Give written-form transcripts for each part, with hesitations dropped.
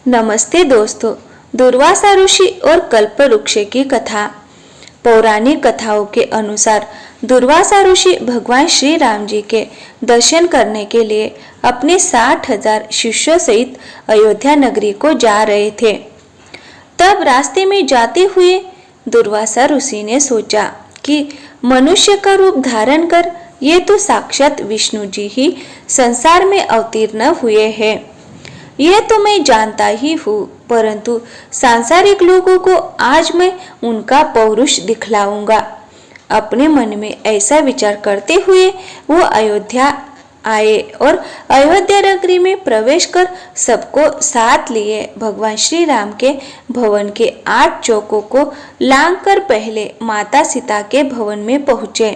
नमस्ते दोस्तों। दुर्वासा ऋषि और कल्पवृक्ष की कथा। पौराणिक कथाओं के अनुसार दुर्वासा ऋषि भगवान श्री राम जी के दर्शन करने के लिए अपने 60,000 शिष्यों सहित अयोध्या नगरी को जा रहे थे। तब रास्ते में जाते हुए दुर्वासा ऋषि ने सोचा कि मनुष्य का रूप धारण कर ये तो साक्षात विष्णु जी ही संसार में अवतीर्ण हुए हैं। यह तो मैं जानता ही हूँ, परंतु सांसारिक लोगों को आज मैं उनका पौरुष दिखलाऊंगा। अपने मन में ऐसा विचार करते हुए वो अयोध्या आए और अयोध्या नगरी में प्रवेश कर सबको साथ लिए भगवान श्री राम के भवन के 8 चौकों को लांघकर पहले माता सीता के भवन में पहुँचे।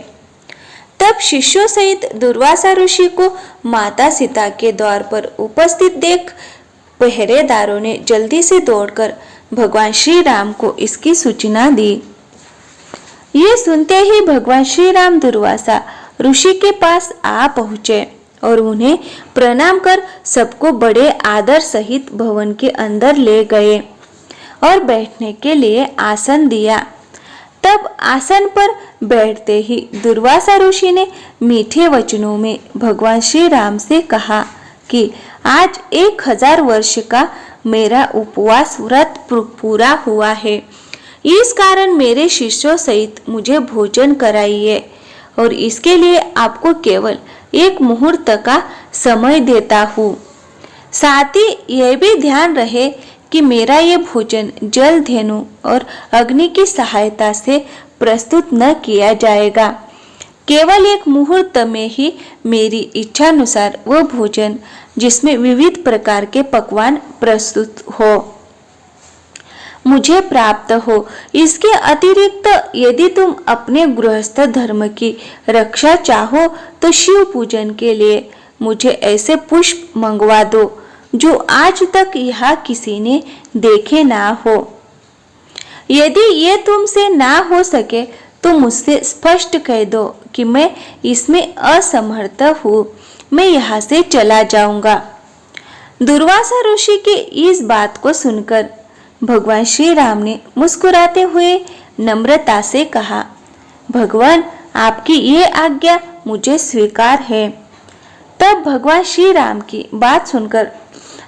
तब शिष्यों सहित दुर्वासा ऋषि को माता सीता के द्वार पर उपस्थित देख पहरेदारों ने जल्दी से दौड़कर भगवान श्री राम को इसकी सूचना दी। ये सुनते ही भगवान श्री राम दुर्वासा ऋषि के पास आ पहुँचे और उन्हें प्रणाम कर सबको बड़े आदर सहित भवन के अंदर ले गए और बैठने के लिए आसन दिया। तब आसन पर बैठते ही दुर्वासा ऋषि ने मीठे वचनों में भगवान श्री राम से कहा कि आज 1000 वर्ष का मेरा उपवास व्रत पूरा हुआ है। इस कारण मेरे शिष्यों सहित मुझे भोजन कराइए और इसके लिए आपको केवल 1 मुहूर्त का समय देता हूँ। साथ ही यह भी ध्यान रहे कि मेरा ये भोजन जल धेनु और अग्नि की सहायता से प्रस्तुत न किया जाएगा। केवल 1 मुहूर्त में ही मेरी इच्छानुसार वो भोजन जिसमें विविध प्रकार के पकवान प्रस्तुत हो मुझे प्राप्त हो। इसके अतिरिक्त यदि तुम अपने गृहस्थ धर्म की रक्षा चाहो तो शिव पूजन के लिए मुझे ऐसे पुष्प मंगवा दो जो आज तक यहाँ किसी ने देखे ना हो। यदि ये तुमसे ना हो सके तो मुझसे स्पष्ट कह दो कि मैं इसमें असमर्थ हूँ, मैं यहाँ से चला जाऊंगा। दुर्वासा ऋषि की इस बात को सुनकर भगवान श्री राम ने मुस्कुराते हुए नम्रता से कहा, भगवान आपकी ये आज्ञा मुझे स्वीकार है। तब भगवान श्री राम की बात सुनकर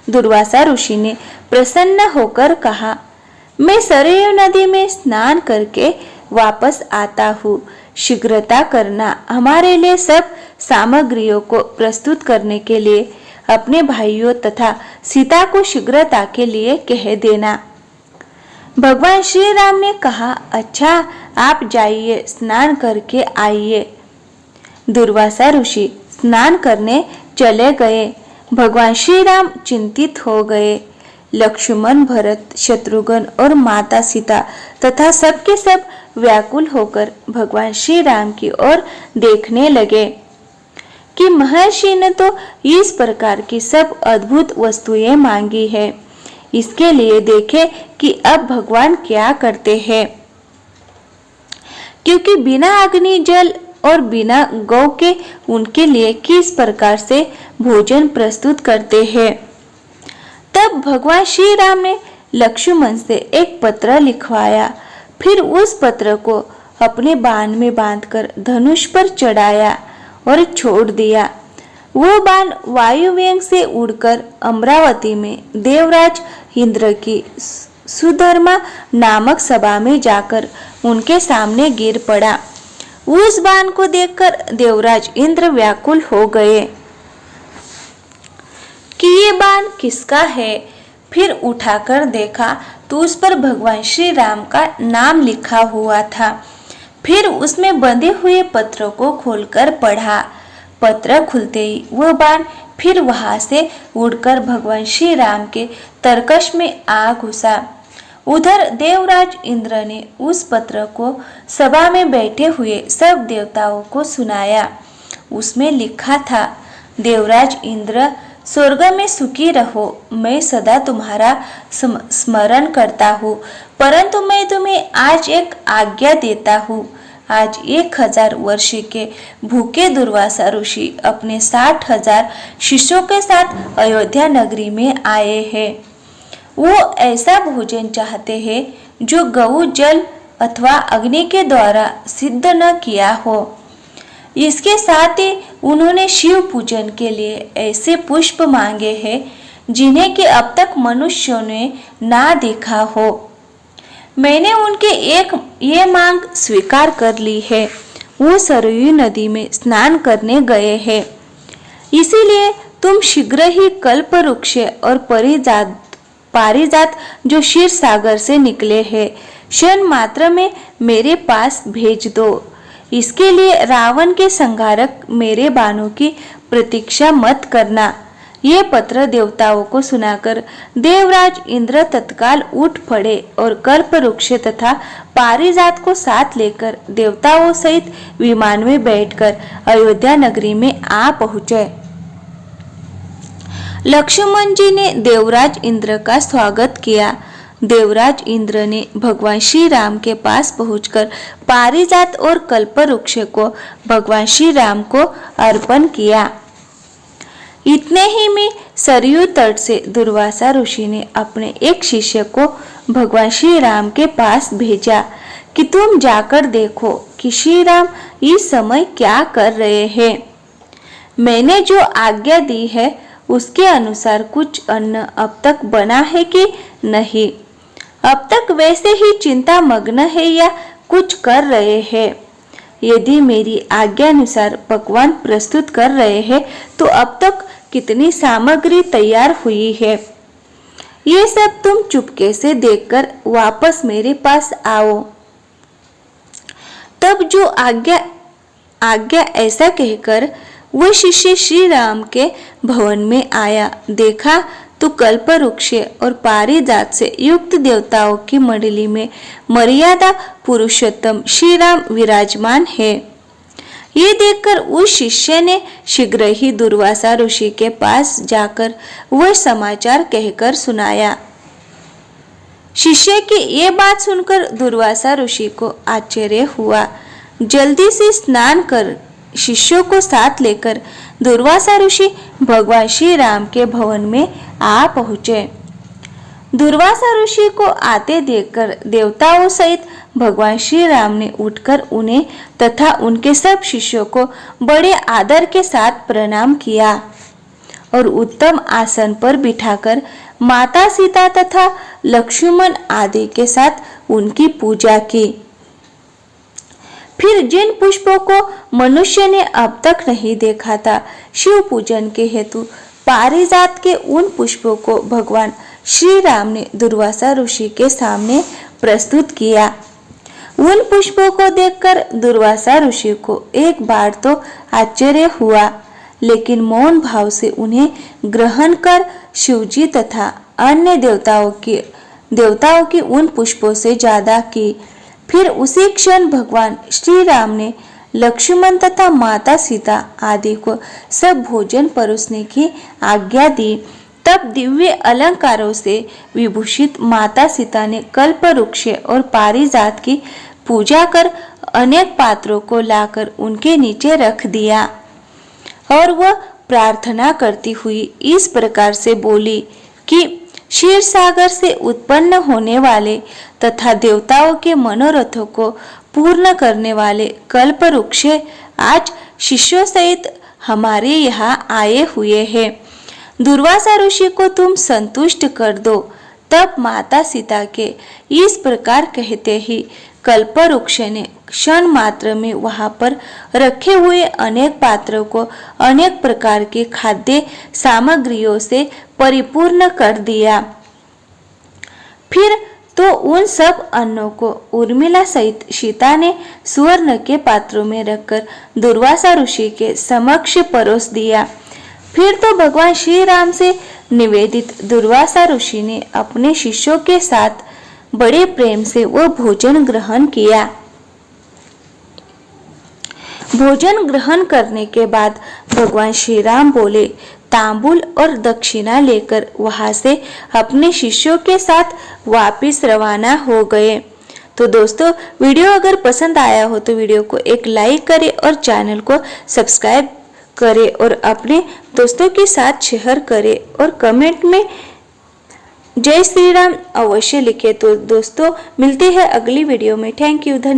दुर्वासा ऋषि ने प्रसन्न होकर कहा, मैं सरयू नदी में स्नान करके वापस आता हूँ। शीघ्रता करना, हमारे लिए सब सामग्रियों को प्रस्तुत करने के लिए अपने भाइयों तथा सीता को शीघ्रता के लिए कह देना। भगवान श्री राम ने कहा, अच्छा आप जाइए, स्नान करके आइए। दुर्वासा ऋषि स्नान करने चले गए। भगवान श्री राम चिंतित हो गए। लक्ष्मण, भरत, शत्रुघ्न और माता सीता तथा सबके सब व्याकुल होकर भगवान श्री राम की ओर देखने लगे कि महर्षि ने तो इस प्रकार की सब अद्भुत वस्तुएं मांगी है, इसके लिए देखे कि अब भगवान क्या करते हैं। क्योंकि बिना अग्नि जल और बिना गौ के उनके लिए किस प्रकार से भोजन प्रस्तुत करते हैं। तब भगवान श्री राम ने लक्ष्मण से एक पत्र लिखवाया, फिर उस पत्र को अपने बाण में बांधकर धनुष पर चढ़ाया और छोड़ दिया। वो बाण वायुवेग से उड़कर अमरावती में देवराज इंद्र की सुधर्मा नामक सभा में जाकर उनके सामने गिर पड़ा। उस बाण को देखकर देवराज इंद्र व्याकुल हो गए कि ये बाण किसका है। फिर उठाकर देखा तो उस पर भगवान श्री राम का नाम लिखा हुआ था। फिर उसमें बंधे हुए पत्र को खोलकर पढ़ा। पत्र खुलते ही वह बाण फिर वहां से उड़कर भगवान श्री राम के तरकश में आ घुसा। उधर देवराज इंद्र ने उस पत्र को सभा में बैठे हुए सब देवताओं को सुनाया। उसमें लिखा था, देवराज इंद्र, स्वर्ग में सुखी रहो। मैं सदा तुम्हारा स्मरण करता हूँ, परंतु मैं तुम्हें आज एक आज्ञा देता हूँ। आज 1000 वर्ष के भूखे दुर्वासा ऋषि अपने 60,000 शिष्यों के साथ अयोध्या नगरी में आए हैं। वो ऐसा भोजन चाहते हैं जो गौ जल अथवा अग्नि के द्वारा सिद्ध न किया हो। इसके साथ ही उन्होंने शिव पूजन के लिए ऐसे पुष्प मांगे हैं जिन्हें कि अब तक मनुष्यों ने ना देखा हो। मैंने उनके ये मांग स्वीकार कर ली है। वो सरयू नदी में स्नान करने गए हैं, इसीलिए तुम शीघ्र ही कल्प वृक्ष और पारिजात जो क्षीर सागर से निकले हैं क्षण मात्र में मेरे पास भेज दो। इसके लिए रावण के संहारक मेरे बाणों की प्रतीक्षा मत करना। ये पत्र देवताओं को सुनाकर देवराज इंद्र तत्काल उठ पड़े और कल्प वृक्ष तथा पारिजात को साथ लेकर देवताओं सहित विमान में बैठकर अयोध्या नगरी में आ पहुंचे। लक्ष्मण जी ने देवराज इंद्र का स्वागत किया। देवराज इंद्र ने भगवान श्री राम के पास पहुंचकर पारिजात और कल्प वृक्ष को भगवान श्री राम को अर्पण किया। इतने ही में सरयू तट से दुर्वासा ऋषि ने अपने एक शिष्य को भगवान श्री राम के पास भेजा कि तुम जाकर देखो कि श्री राम इस समय क्या कर रहे हैं। मैंने जो आज्ञा दी है उसके अनुसार कुछ अन्न अब तक बना है कि नहीं, अब तक वैसे ही चिंता मग्न है या कुछ कर रहे हैं। यदि मेरी आज्ञा अनुसार पकवान प्रस्तुत कर रहे हैं तो अब तक कितनी सामग्री तैयार हुई है, ये सब तुम चुपके से देखकर वापस मेरे पास आओ। तब जो आज्ञा ऐसा कहकर वह शिष्य श्री राम के भवन में आया। देखा तो कल्प वृक्ष और पारिजात से युक्त देवताओं की मंडली में मर्यादा पुरुषोत्तम श्री राम विराजमान है। ये देखकर उस शिष्य ने शीघ्र ही दुर्वासा ऋषि के पास जाकर वह समाचार कहकर सुनाया। शिष्य की ये बात सुनकर दुर्वासा ऋषि को आश्चर्य हुआ। जल्दी से स्नान कर शिष्यों को साथ लेकर दुर्वासा ऋषि भगवान श्री राम के भवन में आ पहुंचे। दुर्वासा ऋषि को आते देखकर देवताओं सहित भगवान श्री राम ने उठकर उन्हें तथा उनके सब शिष्यों को बड़े आदर के साथ प्रणाम किया और उत्तम आसन पर बिठाकर माता सीता तथा लक्ष्मण आदि के साथ उनकी पूजा की। फिर जिन पुष्पों को मनुष्य ने अब तक नहीं देखा था, शिव पूजन के हेतु पारिजात के उन पुष्पों को भगवान श्री राम ने दुर्वासा ऋषि के सामने प्रस्तुत किया। उन पुष्पों को देखकर दुर्वासा ऋषि को एक बार तो आश्चर्य हुआ, लेकिन मौन भाव से उन्हें ग्रहण कर शिवजी तथा अन्य देवताओं की उन पुष्पों से ज्यादा की। फिर उसी क्षण भगवान श्री राम ने लक्ष्मण तथा माता सीता आदि को सब भोजन परोसने की आज्ञा दी। तब दिव्य अलंकारों से विभूषित माता सीता ने कल्प वृक्ष और पारिजात की पूजा कर अनेक पात्रों को लाकर उनके नीचे रख दिया और वह प्रार्थना करती हुई इस प्रकार से बोली कि क्षीर सागर से उत्पन्न होने वाले तथा देवताओं के मनोरथों को पूर्ण करने वाले कल्प वृक्ष आज शिष्यों सहित हमारे यहाँ आए हुए हैं। दुर्वासा ऋषि को तुम संतुष्ट कर दो। तब माता सीता के इस प्रकार कहते ही कल्प वृक्ष ने क्षण मात्र में वहां पर रखे हुए अनेक पात्रों को अनेक प्रकार के खाद्य सामग्रियों से परिपूर्ण कर दिया। फिर तो उन सब अन्नों को उर्मिला सहित सीता ने सुवर्ण के पात्रों में रखकर दुर्वासा ऋषि के समक्ष परोस दिया। फिर तो भगवान श्री राम से निवेदित दुर्वासा ऋषि ने अपने शिष्यों के साथ बड़े प्रेम से वो भोजन ग्रहण किया। भोजन ग्रहण करने के बाद भगवान श्री राम बोले, तांबूल और दक्षिणा लेकर वहां से अपने शिष्यों के साथ वापस रवाना हो गए। तो दोस्तों, वीडियो अगर पसंद आया हो तो वीडियो को एक लाइक करें और चैनल को सब्सक्राइब करें और अपने दोस्तों के साथ शेयर करें और कमेंट में जय श्री राम अवश्य लिखें। तो दोस्तों मिलते हैं अगली वीडियो में। थैंक यू, धन्यवाद।